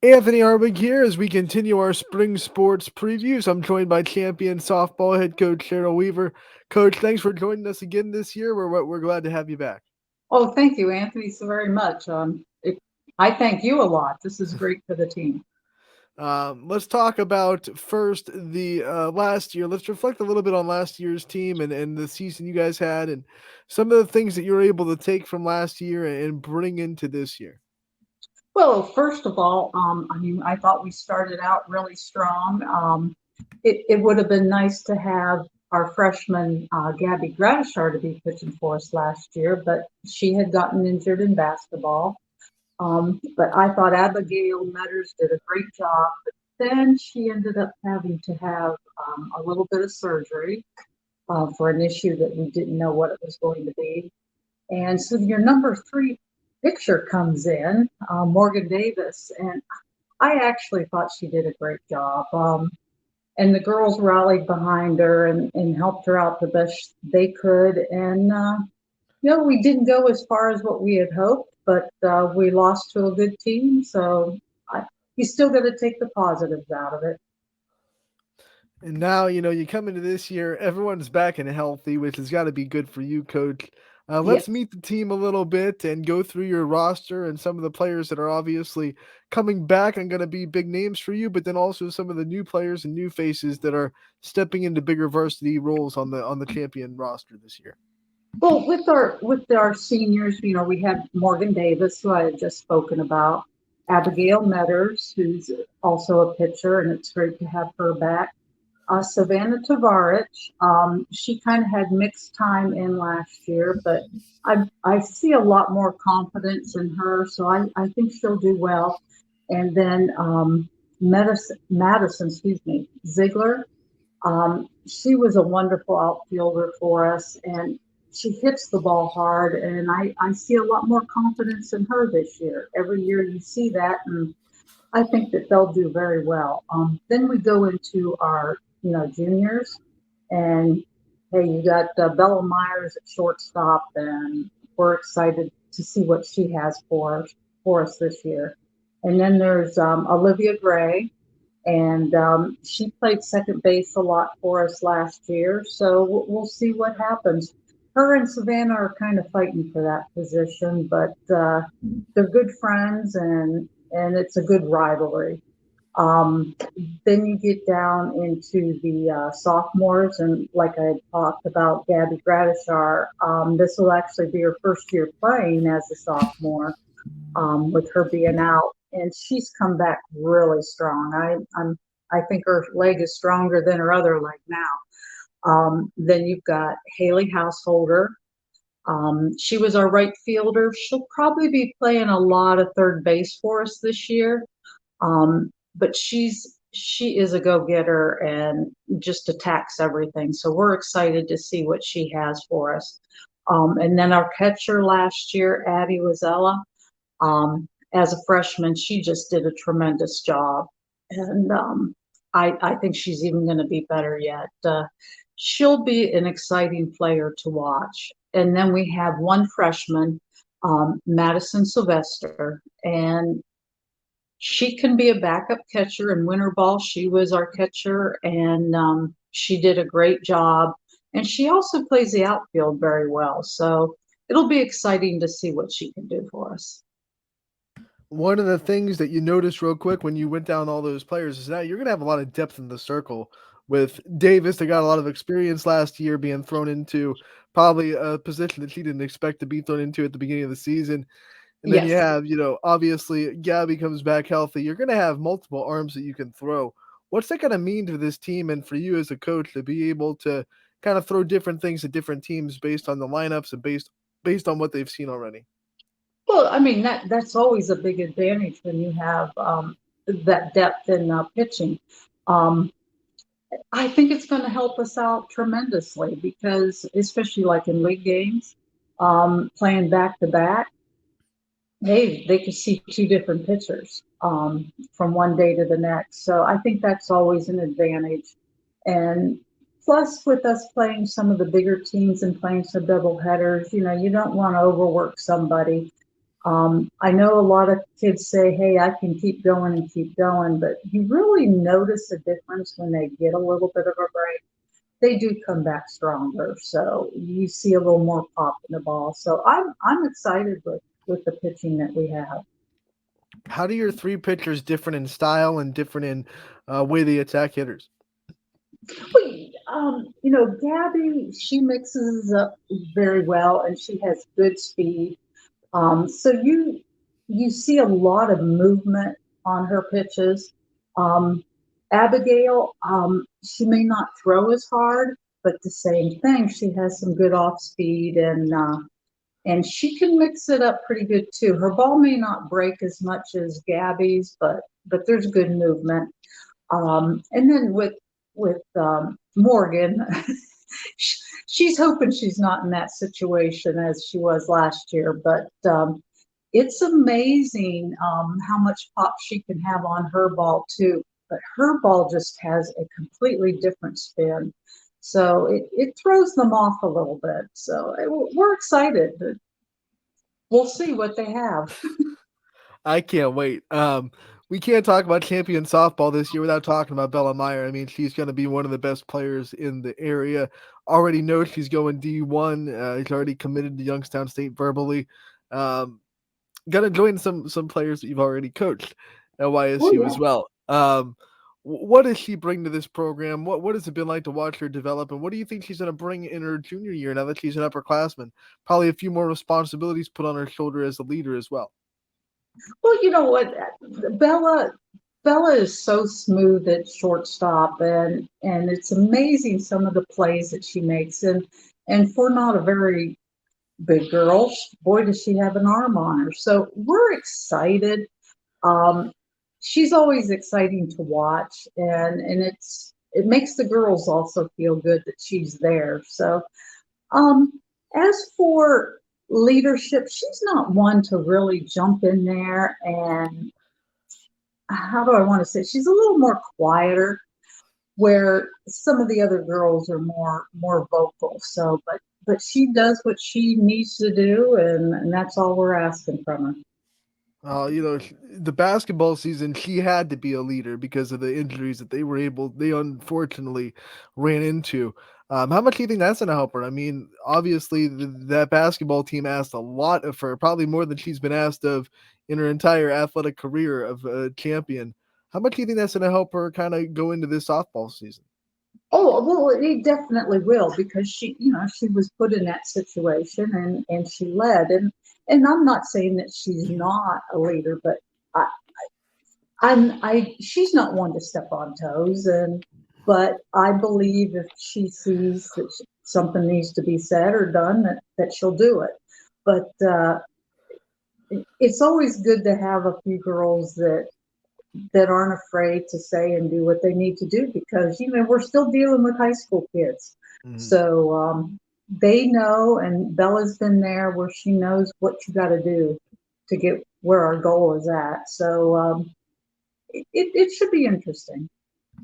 Anthony Arbig here as we continue our spring sports previews. I'm joined by champion softball head coach Cheryl Weaver. Coach, thanks for joining us again this year. We're glad to have you back. Oh, thank you, Anthony, so very much. I thank you a lot. This is great for the team. Let's talk about first the last year. Let's reflect a little bit on last year's team and the season you guys had and some of the things that you were able to take from last year and bring into this year. Well, first of all, I thought we started out really strong. It would have been nice to have our freshman Gabby Gratishar to be pitching for us last year, but she had gotten injured in basketball. But I thought Abigail Metters did a great job. But then she ended up having to have a little bit of surgery for an issue that we didn't know what it was going to be. And so your number three picture comes in, Morgan Davis, and I actually thought she did a great job. And the girls rallied behind her and helped her out the best they could. And, we didn't go as far as what we had hoped, but we lost to a good team. So you still got to take the positives out of it. And now, you come into this year, everyone's back and healthy, which has got to be good for you, coach. Let's Yes. meet the team a little bit and go through your roster and some of the players that are obviously coming back and going to be big names for you, but then also some of the new players and new faces that are stepping into bigger varsity roles on the champion roster this year. Well, with our seniors, we had Morgan Davis, who I had just spoken about, Abigail Metters, who's also a pitcher, and it's great to have her back. Savannah Tavarich, she kind of had mixed time in last year, but I see a lot more confidence in her, so I think she'll do well. And then Madison, excuse me, Ziegler, she was a wonderful outfielder for us, and she hits the ball hard, and I see a lot more confidence in her this year. Every year you see that, and I think that they'll do very well. Then we go into our, juniors, and hey, you got Bella Myers at shortstop, and we're excited to see what she has for us this year. And then there's Olivia Gray, and she played second base a lot for us last year. So we'll see what happens. Her and Savannah are kind of fighting for that position, but they're good friends, and it's a good rivalry. Um, then you get down into the sophomores, and like I had talked about, Gabby Gratishar, this will actually be her first year playing as a sophomore, with her being out, and she's come back really strong. I think her leg is stronger than her other leg now. Then you've got Haley Householder. She was our right fielder. She'll probably be playing a lot of third base for us this year. But she is a go-getter and just attacks everything. So we're excited to see what she has for us. And then our catcher last year, Abby Wazella, as a freshman, she just did a tremendous job. And I think she's even going to be better yet. She'll be an exciting player to watch. And then we have one freshman, Madison Sylvester, and she can be a backup catcher in winter ball. She was our catcher, and she did a great job. And she also plays the outfield very well. So it'll be exciting to see what she can do for us. One of the things that you noticed real quick when you went down all those players is now you're going to have a lot of depth in the circle with Davis that got a lot of experience last year being thrown into probably a position that she didn't expect to be thrown into at the beginning of the season. And then you Yes. have, obviously Gabby comes back healthy. You're going to have multiple arms that you can throw. What's that going to mean to this team and for you as a coach to be able to kind of throw different things at different teams based on the lineups and based on what they've seen already? Well, I mean that's always a big advantage when you have that depth in pitching. Um, I think it's going to help us out tremendously because, especially like in league games, playing back to back, hey, they could see two different pitchers from one day to the next. So I think that's always an advantage. And plus, with us playing some of the bigger teams and playing some double headers, you don't want to overwork somebody. I know a lot of kids say, hey, I can keep going and keep going, but you really notice a difference when they get a little bit of a break. They do come back stronger. So you see a little more pop in the ball. So I'm excited with the pitching that we have. How do your three pitchers different in style and different in way they attack hitters? Gabby, she mixes up very well and she has good speed. So you see a lot of movement on her pitches. Um, Abigail, she may not throw as hard, but the same thing. She has some good off speed and she can mix it up pretty good too. Her ball may not break as much as Gabby's, but there's good movement. And then with Morgan, she's hoping she's not in that situation as she was last year, but it's amazing how much pop she can have on her ball too. But her ball just has a completely different spin. So it throws them off a little bit. So we're excited. We'll see what they have. I can't wait. We can't talk about champion softball this year without talking about Bella Meyer. I mean, she's going to be one of the best players in the area. Already knows she's going D1. She's already committed to Youngstown State verbally. Um, Gonna join some players that you've already coached at Oh YSU as yeah. well. What does she bring to this program? What has it been like to watch her develop, and what do you think she's going to bring in her junior year now that she's an upperclassman? Probably a few more responsibilities put on her shoulder as a leader as well. Well, you know what, Bella Bella is so smooth at shortstop, and it's amazing some of the plays that she makes. And for not a very big girl, boy, does she have an arm on her. So we're excited. Um, she's always exciting to watch, and it makes the girls also feel good that she's there. So um, as for leadership, she's not one to really jump in there and how do I want to say? She's a little more quieter, where some of the other girls are more vocal. So, but she does what she needs to do, and that's all we're asking from her. The basketball season, she had to be a leader because of the injuries that they unfortunately ran into. How much do you think that's going to help her? I mean, obviously, that basketball team asked a lot of her, probably more than she's been asked of in her entire athletic career of a champion. How much do you think that's going to help her kind of go into this softball season? Oh well, it definitely will because she was put in that situation and she led and I'm not saying that she's not a leader, but I, she's not one to step on toes, but I believe if she sees that something needs to be said or done, that she'll do it. But it's always good to have a few girls that aren't afraid to say and do what they need to do because we're still dealing with high school kids, Mhm. so they know, and Bella's been there where she knows what you got to do to get where our goal is at. So it should be interesting.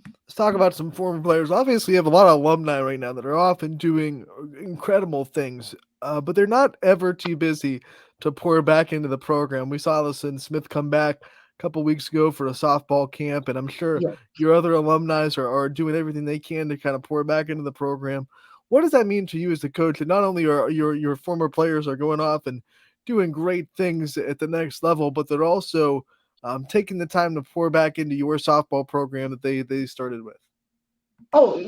Let's talk about some former players. Obviously, you have a lot of alumni right now that are often doing incredible things, but they're not ever too busy to pour back into the program. We saw Allison Smith come back a couple weeks ago for a softball camp, and I'm sure Yeah. your other alumni are doing everything they can to kind of pour back into the program. What does that mean to you as the coach? And not only are your former players are going off and doing great things at the next level, but they're also taking the time to pour back into your softball program that they started with. Oh,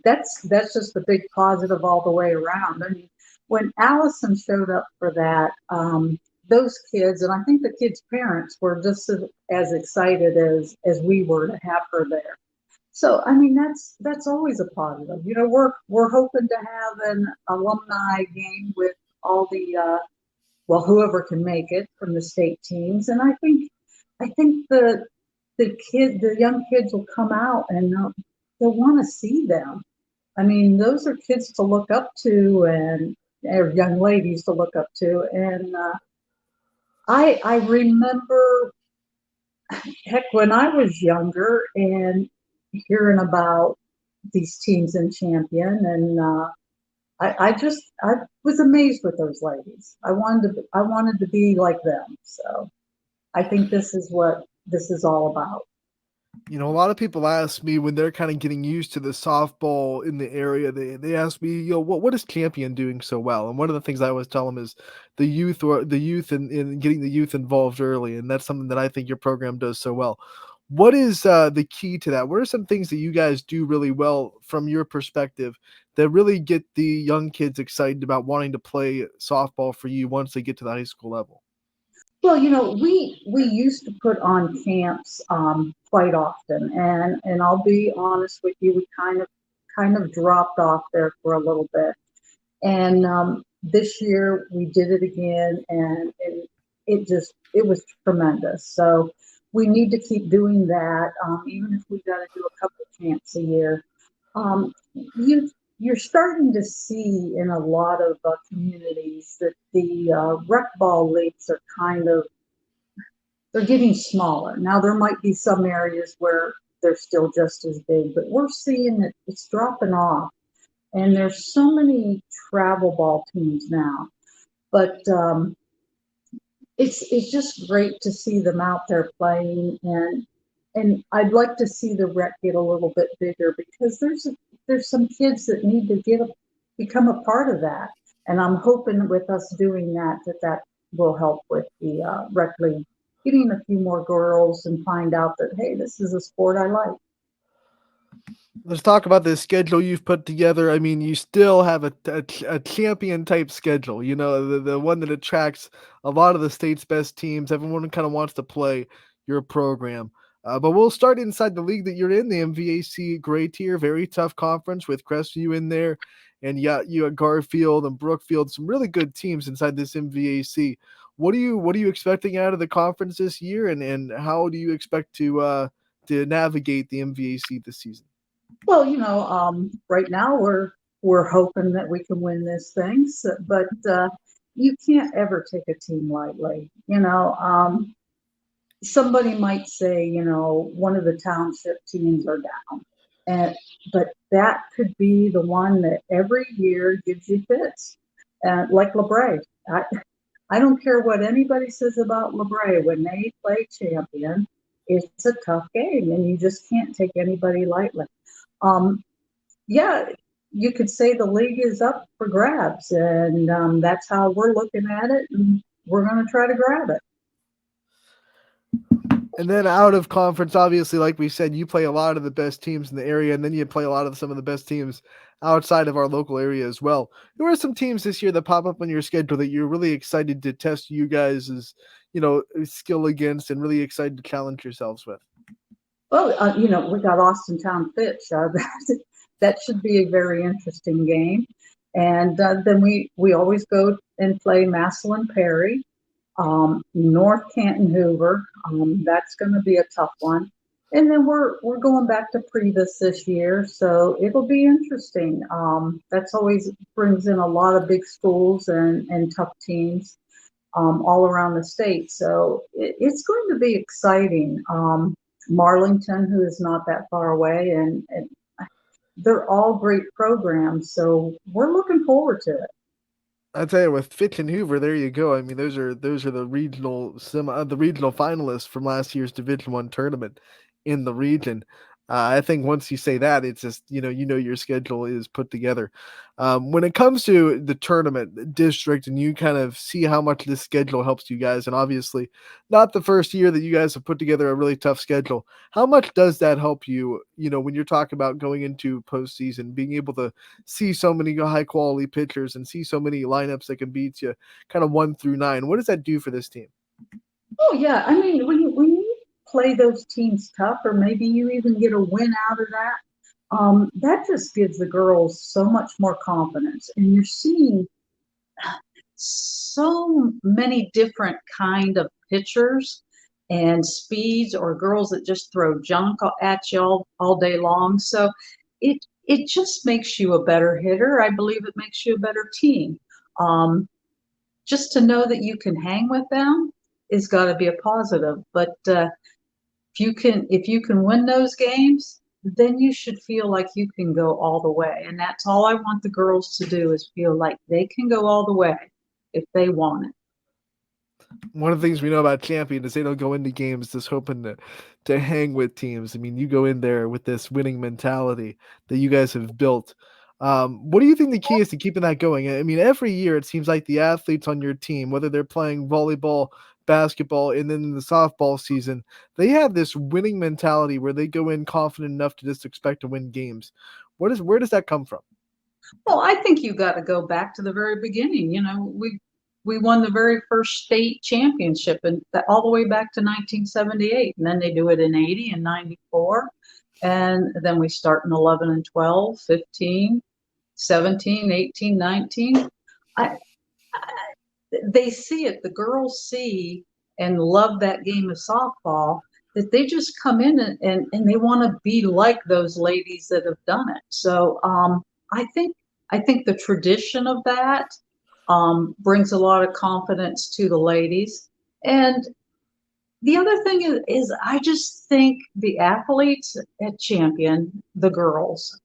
that's just a big positive all the way around. I mean, when Allison showed up for that, those kids, and I think the kids' parents were just as excited as we were to have her there. So I mean, that's always a positive. We're hoping to have an alumni game with all the whoever can make it from the state teams, and I think the young kids will come out and they'll want to see them. I mean, those are kids to look up to and or young ladies to look up to. And I remember, heck, when I was younger and hearing about these teams in Champion, and I was amazed with those ladies. I wanted to be like them. So I think this is what this is all about. You know, a lot of people ask me when they're kind of getting used to the softball in the area, they ask me, what is Champion doing so well? And one of the things I always tell them is the youth in getting the youth involved early, and that's something that I think your program does so well. What is the key to that? What are some things that you guys do really well from your perspective that really get the young kids excited about wanting to play softball for you once they get to the high school level? Well, we used to put on camps quite often, and I'll be honest with you, we kind of dropped off there for a little bit. And this year we did it again, and it was tremendous. So we need to keep doing that, even if we got to do a couple of camps a year. You're starting to see in a lot of communities that the rec ball leagues are they're getting smaller. Now there might be some areas where they're still just as big, but we're seeing that it's dropping off. And there's so many travel ball teams now, but it's just great to see them out there playing, and I'd like to see the rec get a little bit bigger because there's some kids that need to become a part of that, and I'm hoping with us doing that will help with the rec league, getting a few more girls and find out that hey, this is a sport I like. Let's talk about the schedule you've put together. I mean, you still have a champion type schedule, you know, the one that attracts a lot of the state's best teams. Everyone kind of wants to play your program. But we'll start inside the league that you're in, the MVAC gray tier, very tough conference with Crestview in there. And yeah, you at Garfield and Brookfield, some really good teams inside this MVAC. What are you expecting out of the conference this year, and how do you expect to navigate the MVAC this season? Well, right now we're hoping that we can win this thing, but you can't ever take a team lightly. Somebody might say, one of the township teams are down, and but that could be the one that every year gives you fits, like LeBray. I don't care what anybody says about LeBray. When they play champion, it's a tough game, and you just can't take anybody lightly. Um, yeah, you could say the league is up for grabs, and that's how we're looking at it, and we're going to try to grab it. And then out of conference, obviously, like we said, you play a lot of the best teams in the area, and then you play a lot of some of the best teams outside of our local area as well. Who are some teams this year that pop up on your schedule that you're really excited to test you guys' skill against and really excited to challenge yourselves with? Well, we got Austin Town Fitch. That should be a very interesting game. And then we always go and play Massillon Perry, North Canton Hoover. That's going to be a tough one. And then we're going back to Priebus this year, so it'll be interesting. That's always brings in a lot of big schools and tough teams all around the state. So it's going to be exciting. Marlington, who is not that far away, and they're all great programs. So we're looking forward to it. I tell you, with Fitch and Hoover, there you go. I mean, those are the regional finalists from last year's Division One tournament in the region. I think once you say that, it's just your schedule is put together. When it comes to the tournament district, and you kind of see how much this schedule helps you guys, and obviously, not the first year that you guys have put together a really tough schedule. How much does that help you? When you're talking about going into postseason, being able to see so many high quality pitchers and see so many lineups that can beat you kind of 1 through 9. What does that do for this team? Oh yeah, I mean when you play those teams tough, or maybe you even get a win out of that, that just gives the girls so much more confidence. And you're seeing so many different kind of pitchers and speeds, or girls that just throw junk at you all day long. So it just makes you a better hitter. I believe it makes you a better team. Um, just to know that you can hang with them is got to be a positive. But if you can win those games, then you should feel like you can go all the way. And that's all I want the girls to do is feel like they can go all the way if they want it. One of the things we know about Champion is they don't go into games just hoping to hang with teams. I mean, you go in there with this winning mentality that you guys have built. What do you think the key is to keeping that going? I mean, every year it seems like the athletes on your team, whether they're playing volleyball, basketball, and then in the softball season, they have this winning mentality where they go in confident enough to just expect to win games. Where does that come from? Well, I think you got to go back to the very beginning. We won the very first state championship and all the way back to 1978, and then they do it in 80 and 94, and then we start in 11 and 12, 15, 17, 18, 19. I, they see it. The girls see and love that game of softball that they just come in and they want to be like those ladies that have done it. So I think I think the tradition of that brings a lot of confidence to the ladies. And the other thing is I just think the athletes at Champion, the girls,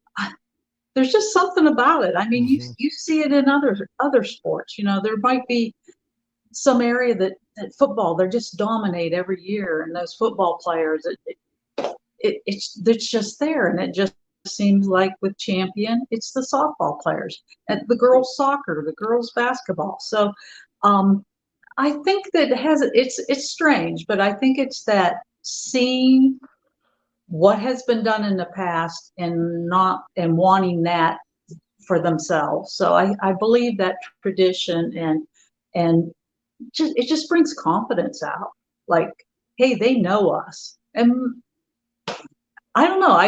there's just something about it. I mean, Mhm. you see it in other sports. There might be some area that football they just dominate every year, and those football players, it's just there, and it just seems like with Champion, it's the softball players and the girls soccer, the girls basketball. So um, I think that it's strange, but I think it's that seeing what has been done in the past and not and wanting that for themselves. So I believe that tradition and it just brings confidence out. Like, hey, they know us, and I don't know.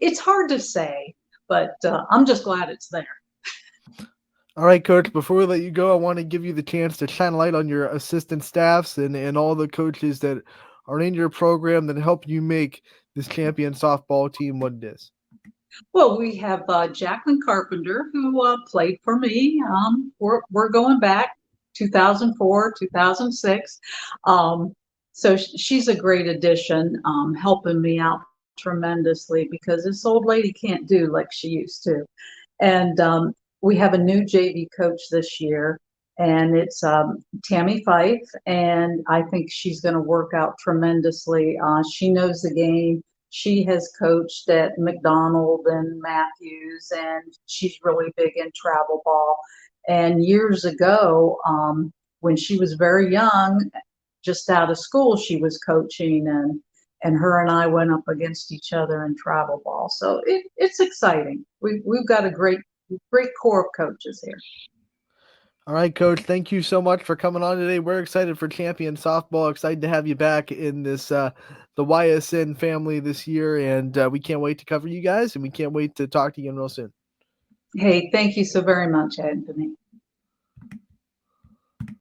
It's hard to say, but I'm just glad it's there. All right, coach, before we let you go, I want to give you the chance to shine a light on your assistant staffs and all the coaches that are in your program that help you make this champion softball team what it is. Well, we have Jacqueline Carpenter, who played for me. We're going back 2004, 2006. So she's a great addition, helping me out tremendously because this old lady can't do like she used to. And we have a new JV coach this year, and it's Tammy Fife, and I think she's going to work out tremendously. She knows the game. She has coached at McDonald and Matthews, and she's really big in travel ball. And years ago, when she was very young, just out of school, she was coaching, and her and I went up against each other in travel ball. So it's exciting. We've got a great core of coaches here. All right, coach, thank you so much for coming on today. We're excited for champion softball. Excited to have you back in this the YSN family this year, and we can't wait to cover you guys, and we can't wait to talk to you again real soon. Hey, thank you so very much, Anthony.